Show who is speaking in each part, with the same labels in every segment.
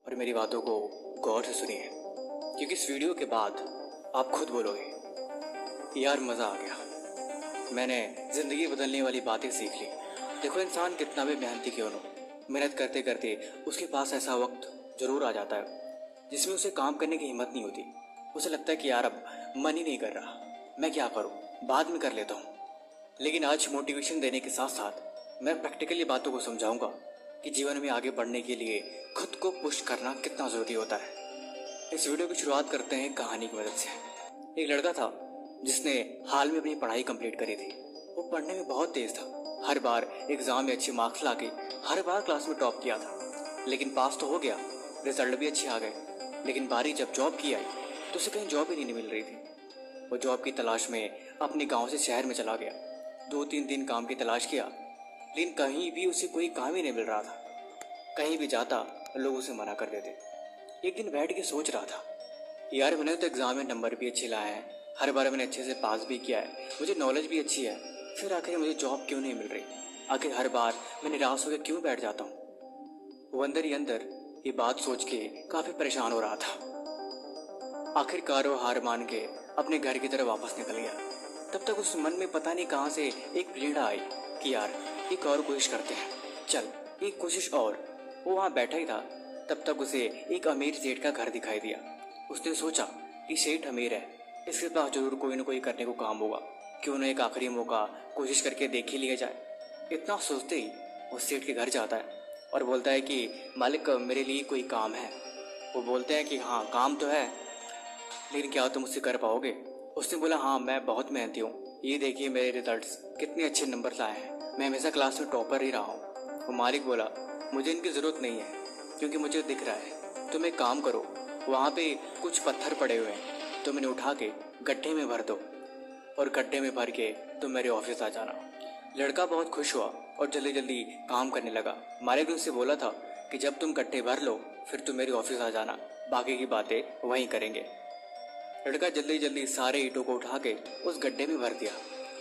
Speaker 1: और मेरी बातों को गौर से सुनिए, क्योंकि इस वीडियो के बाद आप खुद बोलोगे यार मज़ा आ गया, मैंने ज़िंदगी बदलने वाली बातें सीख ली। देखो इंसान कितना भी मेहनती क्यों हो, मेहनत करते करते उसके पास ऐसा वक्त ज़रूर आ जाता है जिसमें उसे काम करने की हिम्मत नहीं होती। उसे लगता है कि यार अब मन ही नहीं कर रहा, मैं क्या करूं, बाद में कर लेता हूं। लेकिन आज मोटिवेशन देने के साथ साथ मैं प्रैक्टिकली बातों को समझाऊंगा कि जीवन में आगे बढ़ने के लिए खुद को पुश करना कितना ज़रूरी होता है। इस वीडियो की शुरुआत करते हैं कहानी की मदद से। एक लड़का था जिसने हाल में अपनी पढ़ाई कंप्लीट करी थी। वो पढ़ने में बहुत तेज था, हर बार एग्ज़ाम में अच्छे मार्क्स लाके हर बार क्लास में टॉप किया था। लेकिन पास तो हो गया, रिजल्ट भी अच्छे आ गए, लेकिन बारी जब जॉब की आई तो उसे कहीं जॉब ही नहीं मिल रही थी। वो जॉब की तलाश में अपने गांव से शहर में चला गया। 2-3 दिन काम की तलाश किया, लेकिन कहीं भी उसे कोई काम ही नहीं मिल रहा था। कहीं भी जाता लोग उसे मना कर देते। एक दिन बैठ के सोच रहा था, यार मैंने तो एग्ज़ाम में नंबर भी अच्छे लाए हैं, हर बार मैंने अच्छे से पास भी किया है, मुझे नॉलेज भी अच्छी है, फिर आखिर मुझे जॉब क्यों नहीं मिल रही? आखिर हर बार मैं निराश होकर क्यों बैठ जाता हूँ? वो अंदर ही अंदर ये बात सोच के काफ़ी परेशान हो रहा था। आखिरकार वो हार मान के अपने घर की तरफ वापस निकल गया। तब तक उस मन में पता नहीं कहाँ से एक प्रेरणा आई कि यार एक और कोशिश करते हैं, चल एक कोशिश और। वो वहाँ बैठा ही था, तब तक उसे एक अमीर सेठ का घर दिखाई दिया। उसने सोचा कि सेठ अमीर है, इसके पास जरूर कोई न कोई करने को काम होगा, क्यों न एक आखिरी मौका कोशिश करके देख ही लिया जाए। इतना सोचते ही वो सेठ के घर जाता है और बोलता है कि मालिक मेरे लिए कोई काम है। वो बोलते हैं कि हाँ काम तो है, लेकिन क्या तुम मुझसे कर पाओगे? उसने बोला हाँ मैं बहुत मेहनती हूँ, ये देखिए मेरे रिजल्ट्स कितने अच्छे नंबर लाए हैं, मैं हमेशा क्लास में टॉपर ही रहा हूँ। वो मालिक बोला मुझे इनकी ज़रूरत नहीं है, क्योंकि मुझे दिख रहा है। तुम एक काम करो, वहाँ पे कुछ पत्थर पड़े हुए हैं, तुम इन्हें उठा के गड्ढे में भर दो और गड्ढे में भर के तुम मेरे ऑफिस आ जाना। लड़का बहुत खुश हुआ और जल्दी जल्दी काम करने लगा। मालिक ने उससे बोला था कि जब तुम गड्ढे भर लो फिर तुम मेरे ऑफिस आ जाना, बाकी की बातें वहीं करेंगे। लड़का जल्दी जल्दी सारे ईंटों को उठा के उस गड्ढे में भर दिया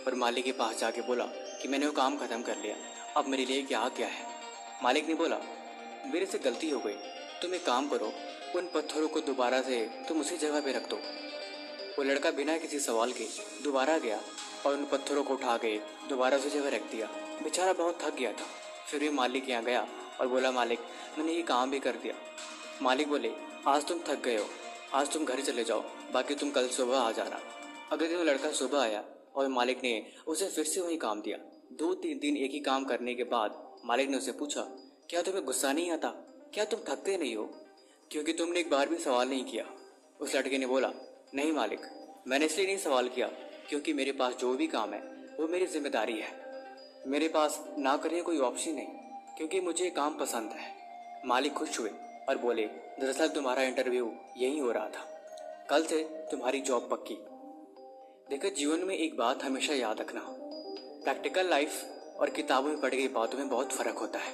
Speaker 1: और मालिक के पास जाके बोला कि मैंने वो काम खत्म कर लिया, अब मेरे लिए क्या है। मालिक ने बोला मेरे से गलती हो गई, तुम एक काम करो, उन पत्थरों को दोबारा से तुम उसी जगह पे रख दो। वो लड़का बिना किसी सवाल के दोबारा गया और उन पत्थरों को उठा के दोबारा उसी जगह रख दिया। बेचारा बहुत थक गया था, फिर भी मालिक के यहाँ गया और बोला मालिक मैंने ये काम भी कर दिया। मालिक बोले आज तुम थक गए हो, आज तुम घर चले जाओ, बाकी तुम कल सुबह आ जाना। अगले दिन लड़का सुबह आया और मालिक ने उसे फिर से वही काम दिया। 2-3 दिन एक ही काम करने के बाद मालिक ने उसे पूछा क्या तुम्हें गुस्सा नहीं आता, क्या तुम थकते नहीं हो, क्योंकि तुमने एक बार भी सवाल नहीं किया? उस लड़के ने बोला नहीं मालिक, मैंने इसलिए नहीं सवाल किया क्योंकि मेरे पास जो भी काम है वो मेरी जिम्मेदारी है, मेरे पास ना करने कोई ऑप्शन नहीं, क्योंकि मुझे ये काम पसंद है। मालिक खुश हुए और बोले दरअसल तुम्हारा इंटरव्यू यही हो रहा था, कल से तुम्हारी जॉब पक्की। देखो जीवन में एक बात हमेशा याद रखना, प्रैक्टिकल लाइफ और किताबों में पढ़ी गई बातों में बहुत फ़र्क होता है।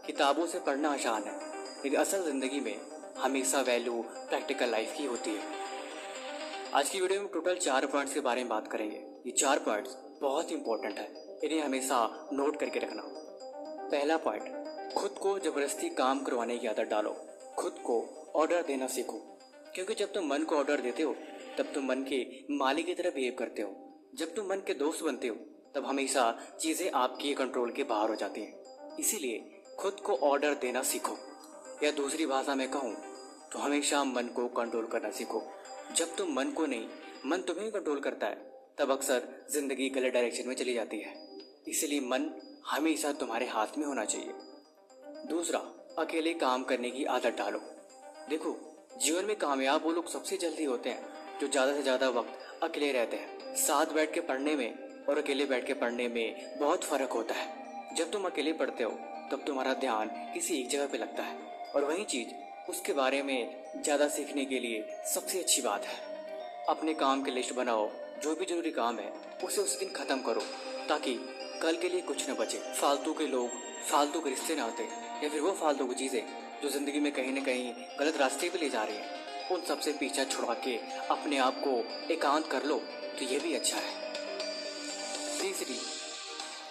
Speaker 1: किताबों से पढ़ना आसान है, लेकिन असल ज़िंदगी में हमेशा वैल्यू प्रैक्टिकल लाइफ की होती है। आज की वीडियो में टोटल 4 पॉइंट्स के बारे में बात करेंगे। ये 4 पॉइंट्स बहुत इंपॉर्टेंट है, इन्हें हमेशा नोट करके रखना। पहला पॉइंट, खुद को ज़बरदस्ती काम करवाने की आदत डालो। खुद को ऑर्डर देना सीखो, क्योंकि जब तुम मन को ऑर्डर देते हो तब तुम मन के मालिक की तरह बिहेव करते हो। जब तुम मन के दोस्त बनते हो तब हमेशा चीज़ें आपके कंट्रोल के बाहर हो जाती हैं। इसीलिए खुद को ऑर्डर देना सीखो, या दूसरी भाषा में कहूँ तो हमेशा मन को कंट्रोल करना सीखो। जब तुम मन को नहीं, मन तुम्हें कंट्रोल करता है, तब अक्सर ज़िंदगी गलत डायरेक्शन में चली जाती है। इसलिए मन हमेशा तुम्हारे हाथ में होना चाहिए। दूसरा, अकेले काम करने की आदत डालो। देखो जीवन में कामयाब वो लोग सबसे जल्दी होते हैं जो ज़्यादा से ज़्यादा वक्त अकेले रहते हैं। साथ बैठ के पढ़ने में और अकेले बैठ के पढ़ने में बहुत फ़र्क होता है। जब तुम अकेले पढ़ते हो तब तुम्हारा ध्यान किसी एक जगह पे लगता है, और वही चीज़ उसके बारे में ज़्यादा सीखने के लिए सबसे अच्छी बात है। अपने काम की लिस्ट बनाओ, जो भी जरूरी काम है उसे उस दिन ख़त्म करो, ताकि कल के लिए कुछ न बचे। फालतू के लोग, फालतू के रिश्ते ना आते, या फिर वो फालतू की चीज़ें जो ज़िंदगी में कहीं न कहीं गलत रास्ते पे ले जा रही हैं, उन सब से पीछा छुड़ा के अपने आप को एकांत कर लो तो ये भी अच्छा है। तीसरी,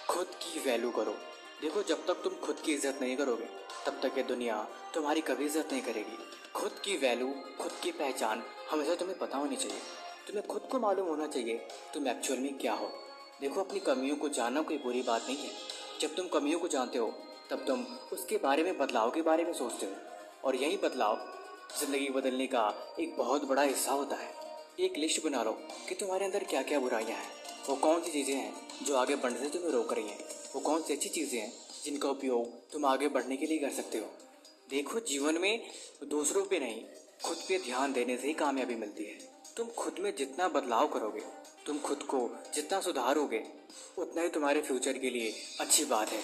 Speaker 1: खुद की वैल्यू करो। देखो जब तक तुम खुद की इज्जत नहीं करोगे तब तक ये दुनिया तुम्हारी कभी इज्जत नहीं करेगी। खुद की वैल्यू, खुद की पहचान हमेशा तुम्हें पता होनी चाहिए। तुम्हें खुद को मालूम होना चाहिए तुम एक्चुअल में क्या हो। देखो, अपनी कमियों को जानना कोई बुरी बात नहीं है। जब तुम कमियों को जानते हो तब तुम उसके बारे में, बदलाव के बारे में सोचते हो, और यही बदलाव ज़िंदगी बदलने का एक बहुत बड़ा हिस्सा होता है। एक लिस्ट बना लो कि तुम्हारे अंदर क्या क्या बुराइयां हैं, वो कौन सी चीज़ें हैं जो आगे बढ़ने से तुम्हें रोक रही हैं, वो कौन सी अच्छी चीज़ें हैं जिनका उपयोग तुम आगे बढ़ने के लिए कर सकते हो। देखो, जीवन में दूसरों पे नहीं, खुद पे ध्यान देने से ही कामयाबी मिलती है। तुम खुद में जितना बदलाव करोगे, तुम खुद को जितना सुधारोगे, उतना ही तुम्हारे फ्यूचर के लिए अच्छी बात है।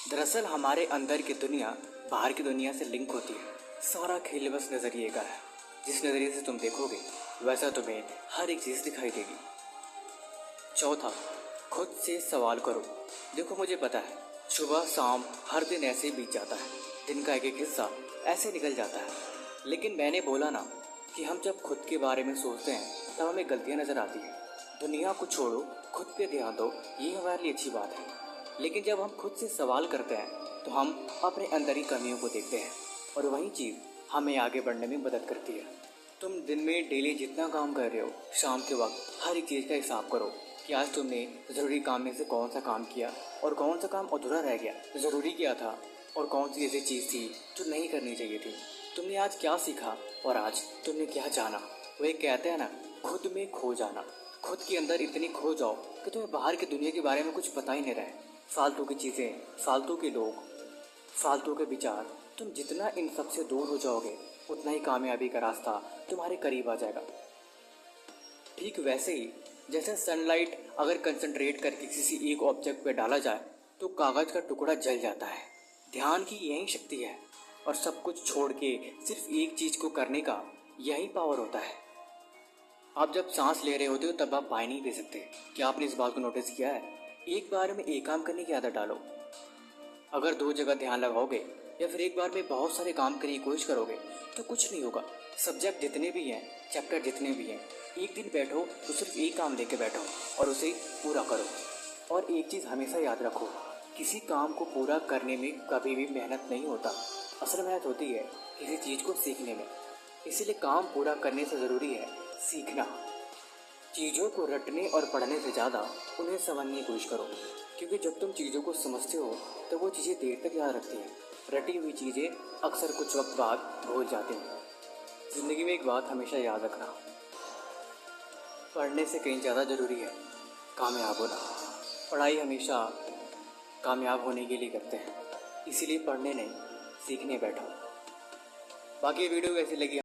Speaker 1: दरअसल हमारे अंदर की दुनिया बाहर की दुनिया से लिंक होती है। सारा खेल बस नज़रिए का है। जिस नज़रिए से तुम देखोगे वैसा तुम्हें हर एक चीज़ दिखाई देगी। चौथा, खुद से सवाल करो। देखो, मुझे पता है सुबह शाम हर दिन ऐसे ही बीत जाता है, दिन का एक एक हिस्सा ऐसे निकल जाता है। लेकिन मैंने बोला ना कि हम जब खुद के बारे में सोचते हैं तब हमें गलतियाँ नज़र आती हैं। दुनिया को छोड़ो, खुद पे ध्यान दो, ये हमारे लिए अच्छी बात है। लेकिन जब हम खुद से सवाल करते हैं तो हम अपने अंदर ही कमियों को देखते हैं, और वही चीज़ हमें आगे बढ़ने में मदद करती है। तुम दिन में डेली जितना काम कर रहे हो, शाम के वक्त हर एक चीज़ का हिसाब करो कि आज तुमने ज़रूरी काम में से कौन सा काम किया और कौन सा काम अधूरा रह गया, ज़रूरी क्या था और कौन सी ऐसी चीज़ थी जो नहीं करनी चाहिए थी। तुमने आज क्या सीखा और आज तुमने क्या जाना। वो एक कहते हैं ना, खुद में खो जाना। खुद के अंदर इतनी खो जाओ कि तुम्हें बाहर की दुनिया के बारे में कुछ पता ही नहीं रहे। फालतू की चीज़ें, फालतू के लोग, फालतू के विचार, तुम जितना इन सब से दूर हो जाओगे उतना ही कामयाबी का रास्ता तुम्हारे करीब आ जाएगा। ठीक वैसे ही जैसे सनलाइट अगर कंसंट्रेट करके किसी एक ऑब्जेक्ट पर डाला जाए तो कागज़ का टुकड़ा जल जाता है। ध्यान की यही शक्ति है, और सब कुछ छोड़ के सिर्फ एक चीज़ को करने का यही पावर होता है। आप जब सांस ले रहे होते हो तब आप पानी नहीं पी सकते। क्या आपने इस बात को नोटिस किया है? एक बार में एक काम करने की आदत डालो। अगर दो जगह ध्यान लगाओगे या फिर एक बार में बहुत सारे काम करने की कोशिश करोगे तो कुछ नहीं होगा। सब्जेक्ट जितने भी हैं, चैप्टर जितने भी हैं, एक दिन बैठो तो सिर्फ एक काम लेके बैठो और उसे पूरा करो। और एक चीज़ हमेशा याद रखो, किसी काम को पूरा करने में कभी भी मेहनत नहीं होता, असल मेहनत होती है किसी चीज़ को सीखने में। इसीलिए काम पूरा करने से ज़रूरी है सीखना। चीज़ों को रटने और पढ़ने से ज़्यादा उन्हें समझने की कोशिश करो, क्योंकि जब तुम चीज़ों को समझते हो तो वो चीज़ें देर तक याद रखती हैं। रटी हुई चीज़ें अक्सर कुछ वक्त बाद भूल जाते हैं। ज़िंदगी में एक बात हमेशा याद रखना, पढ़ने से कहीं ज़्यादा ज़रूरी है कामयाब होना। पढ़ाई हमेशा कामयाब होने के लिए करते हैं, इसीलिए पढ़ने नहीं, सीखने बैठो। बाकी वीडियो कैसी लगी